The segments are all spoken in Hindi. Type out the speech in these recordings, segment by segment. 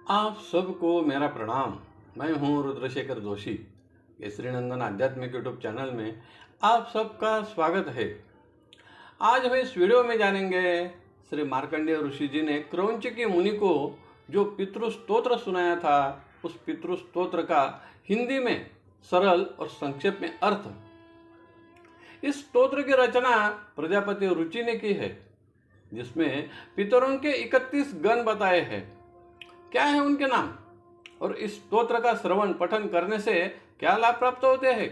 आप सबको मेरा प्रणाम। मैं हूं रुद्रशेखर जोशी। केसरी नंदन आध्यात्मिक यूट्यूब चैनल में आप सबका स्वागत है। आज हम इस वीडियो में जानेंगे श्री मार्कंडेय ऋषि जी ने क्रौंचकी मुनि को जो पितृ स्तोत्र सुनाया था, उस पितृ स्तोत्र का हिंदी में सरल और संक्षेप में अर्थ। इस स्तोत्र की रचना प्रजापति रुचि ने की है, जिसमें पितरों के 31 गण बताए हैं। क्या है उनके नाम और इस स्तोत्र का श्रवण पठन करने से क्या लाभ प्राप्त होते हैं?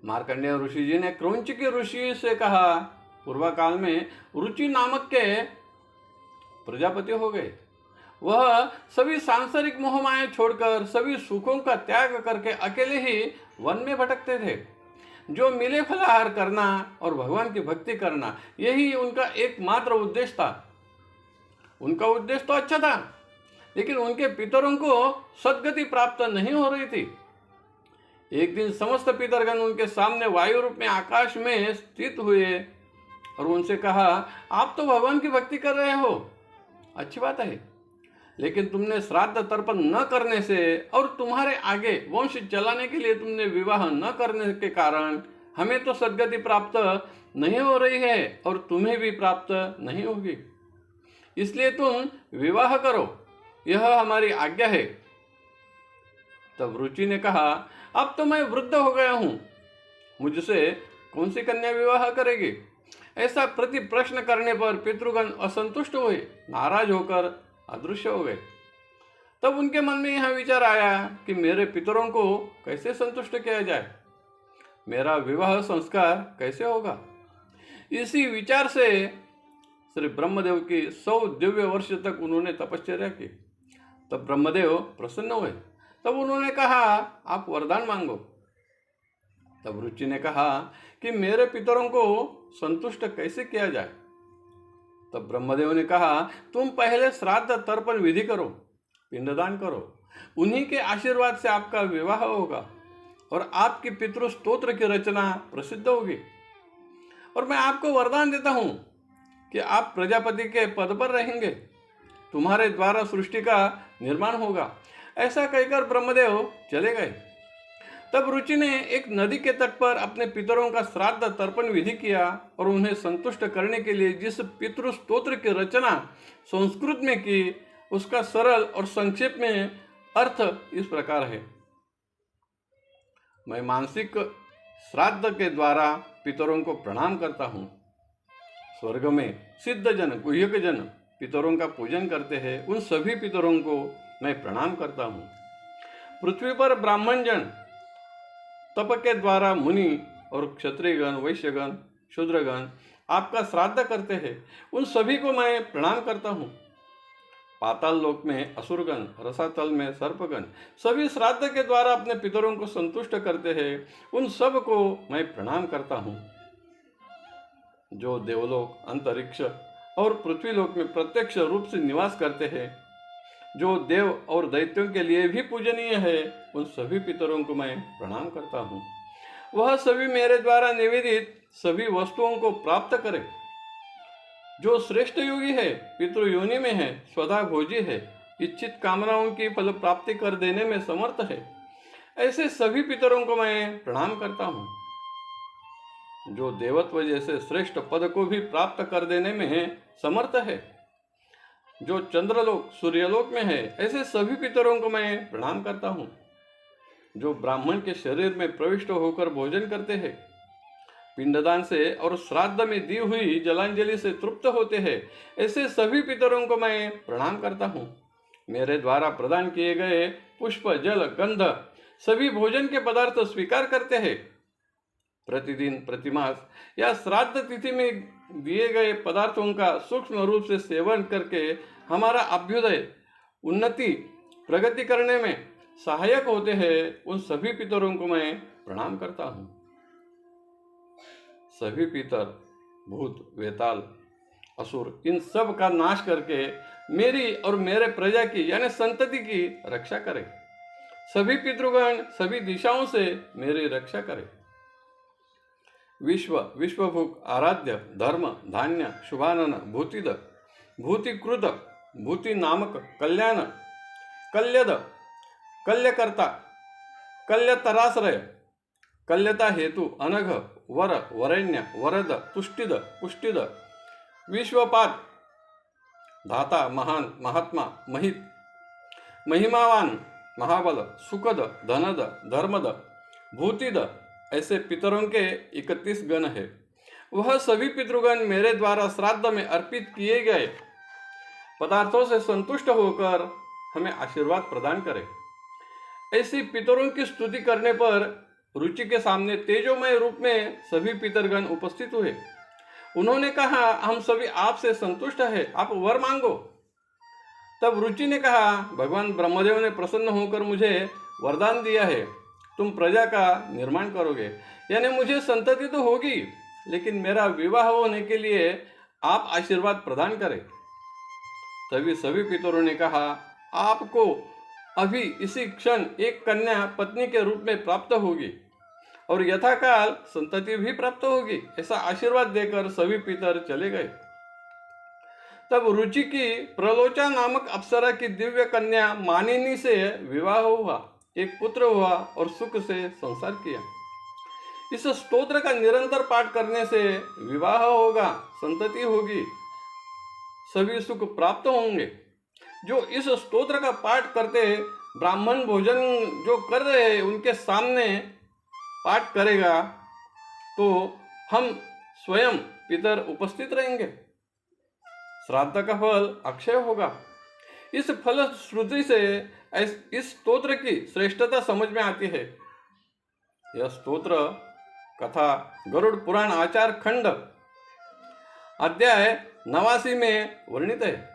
मार्कंडेय ऋषि जी ने क्रौंचकी ऋषि से कहा, पूर्व काल में रुचि नामक के प्रजापति हो गए। वह सभी सांसारिक मोहमाया छोड़कर सभी सुखों का त्याग करके अकेले ही वन में भटकते थे। जो मिले फलाहार करना और भगवान की भक्ति करना, यही उनका एकमात्र उद्देश्य था। उनका उद्देश्य तो अच्छा था, लेकिन उनके पितरों को सद्गति प्राप्त नहीं हो रही थी। एक दिन समस्त पितरगण उनके सामने वायु रूप में आकाश में स्थित हुए और उनसे कहा, आप तो भगवान की भक्ति कर रहे हो, अच्छी बात है, लेकिन तुमने श्राद्ध तर्पण न करने से और तुम्हारे आगे वंश चलाने के लिए तुमने विवाह न करने के कारण हमें तो सद्गति प्राप्त नहीं हो रही है और तुम्हें भी प्राप्त नहीं होगी। इसलिए तुम विवाह करो, यह हमारी आज्ञा है। तब रुचि ने कहा, अब तो मैं वृद्ध हो गया हूं, मुझसे कौन सी कन्या विवाह करेगी? ऐसा प्रति प्रश्न करने पर पितृगण असंतुष्ट हुए, नाराज होकर अदृश्य हो गए। तब उनके मन में यह विचार आया कि मेरे पितरों को कैसे संतुष्ट किया जाए, मेरा विवाह संस्कार कैसे होगा। इसी विचार से श्री ब्रह्मदेव की 100 दिव्य वर्ष तक उन्होंने तपश्चर्या की। तब ब्रह्मदेव प्रसन्न हुए। तब उन्होंने कहा, आप वरदान मांगो। तब रुचि ने कहा कि मेरे पितरों को संतुष्ट कैसे किया जाए। तब ब्रह्मदेव ने कहा, तुम पहले श्राद्ध तर्पण विधि करो, पिंडदान करो, उन्हीं के आशीर्वाद से आपका विवाह होगा और आपकी पितृ स्तोत्र की रचना प्रसिद्ध होगी। और मैं आपको वरदान देता हूं कि आप प्रजापति के पद पर रहेंगे, तुम्हारे द्वारा सृष्टि का निर्माण होगा। ऐसा कहकर ब्रह्मदेव चले गए। तब रुचि ने एक नदी के तट पर अपने पितरों का श्राद्ध तर्पण विधि किया और उन्हें संतुष्ट करने के लिए जिस पितृ स्तोत्र की रचना संस्कृत में की, उसका सरल और संक्षेप में अर्थ इस प्रकार है। मैं मानसिक श्राद्ध के द्वारा पितरों को प्रणाम करता हूँ। स्वर्ग में सिद्ध जन, गुह्यक जन पितरों का पूजन करते हैं, उन सभी पितरों को मैं प्रणाम करता हूँ। पृथ्वी पर ब्राह्मण जन तप के द्वारा मुनि और क्षत्रियगण, वैश्यगण, शूद्रगण आपका श्राद्ध करते हैं, उन सभी को मैं प्रणाम करता हूँ। पाताल लोक में असुरगण, रसातल में सर्पगण सभी श्राद्ध के द्वारा अपने पितरों को संतुष्ट करते हैं, उन सब को मैं प्रणाम करता हूँ। जो देवलोक, अंतरिक्ष और पृथ्वीलोक में प्रत्यक्ष रूप से निवास करते हैं, जो देव और दैत्यों के लिए भी पूजनीय है, उन सभी पितरों को मैं प्रणाम करता हूँ। वह सभी मेरे द्वारा निवेदित सभी वस्तुओं को प्राप्त करे। जो श्रेष्ठ योगी है, पितृ योनि में है, स्वधा भोजी है, इच्छित कामनाओं की फल प्राप्ति कर देने में समर्थ है, ऐसे सभी पितरों को मैं प्रणाम करता हूँ। जो देवत्व जैसे श्रेष्ठ पद को भी प्राप्त कर देने में समर्थ है, जो चंद्रलोक, सूर्यलोक में है, ऐसे सभी पितरों को मैं प्रणाम करता हूँ। जो ब्राह्मण के शरीर में प्रविष्ट होकर भोजन करते हैं, पिंडदान से और श्राद्ध में दी हुई जलांजलि से तृप्त होते हैं, ऐसे सभी पितरों को मैं प्रणाम करता हूँ। मेरे द्वारा प्रदान किए गए पुष्प, जल, गंध सभी भोजन के पदार्थ स्वीकार करते हैं। प्रतिदिन, प्रतिमास या श्राद्ध तिथि में दिए गए पदार्थों का सूक्ष्म रूप से सेवन करके हमारा अभ्युदय, उन्नति, प्रगति करने में सहायक होते हैं, उन सभी पितरों को मैं प्रणाम करता हूँ। सभी पितर, भूत, वेताल, असुर इन सब का नाश करके मेरी और मेरे प्रजा की यानी संतति की रक्षा करे। सभी पितृगण सभी दिशाओं से मेरी रक्षा करे। विश्व, विश्वभुक, आराध्य, धर्म, धान्य, शुभानन, भूतिद, भूतिकृत, भूति नामक, कल्याण, कल्यद, कल्यकर्ता, कल्यतराश्रय, कल्यता हेतु, अनघ, वर, वरेण्य, वरद, तुष्टिद, पुष्टिद, विश्वपात, धाता, महान, महात्मा, महित, महिमावान, महाबल, सुखद, धनद, धर्मद, भूतिद, ऐसे पितरों के 31 गण है। वह सभी पितृगण मेरे द्वारा श्राद्ध में अर्पित किए गए पदार्थों से संतुष्ट होकर हमें आशीर्वाद प्रदान करें। ऐसी पितरों की स्तुति करने पर रुचि के सामने तेजोमय रूप में सभी पितरगण उपस्थित हुए। उन्होंने कहा, हम सभी आपसे संतुष्ट है, आप वर मांगो। तब रुचि ने कहा, भगवान ब्रह्मदेव ने प्रसन्न होकर मुझे वरदान दिया है, तुम प्रजा का निर्माण करोगे, यानी मुझे संतति तो होगी, लेकिन मेरा विवाह होने के लिए आप आशीर्वाद प्रदान करें। तभी सभी पितरों ने कहा, आपको अभी इसी क्षण एक कन्या पत्नी के रूप में प्राप्त होगी और यथाकाल संतति भी प्राप्त होगी, ऐसा आशीर्वाद देकर सभी पितर चले गए। तब रुचि की प्रलोचा नामक अप्सरा की दिव्य कन्या मानिनी से विवाह हुआ, एक पुत्र हुआ और सुख से संसार किया। इस स्तोत्र का निरंतर पाठ करने से विवाह होगा, संतति होगी, सभी सुख प्राप्त होंगे। जो इस स्तोत्र का पाठ करते ब्राह्मण भोजन जो कर रहे हैं उनके सामने पाठ करेगा तो हम स्वयं पितर उपस्थित रहेंगे, श्राद्ध का फल अक्षय होगा। इस फल श्रुति से इस स्तोत्र की श्रेष्ठता समझ में आती है। यह स्तोत्र कथा गरुड़ पुराण आचार खंड अध्याय 89 में वर्णित है।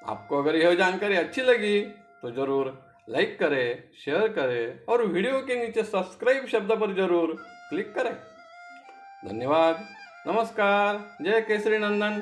आपको अगर यह जानकारी अच्छी लगी तो जरूर लाइक करें, शेयर करें और वीडियो के नीचे सब्सक्राइब शब्द पर जरूर क्लिक करें। धन्यवाद। नमस्कार। जय केसरी नंदन।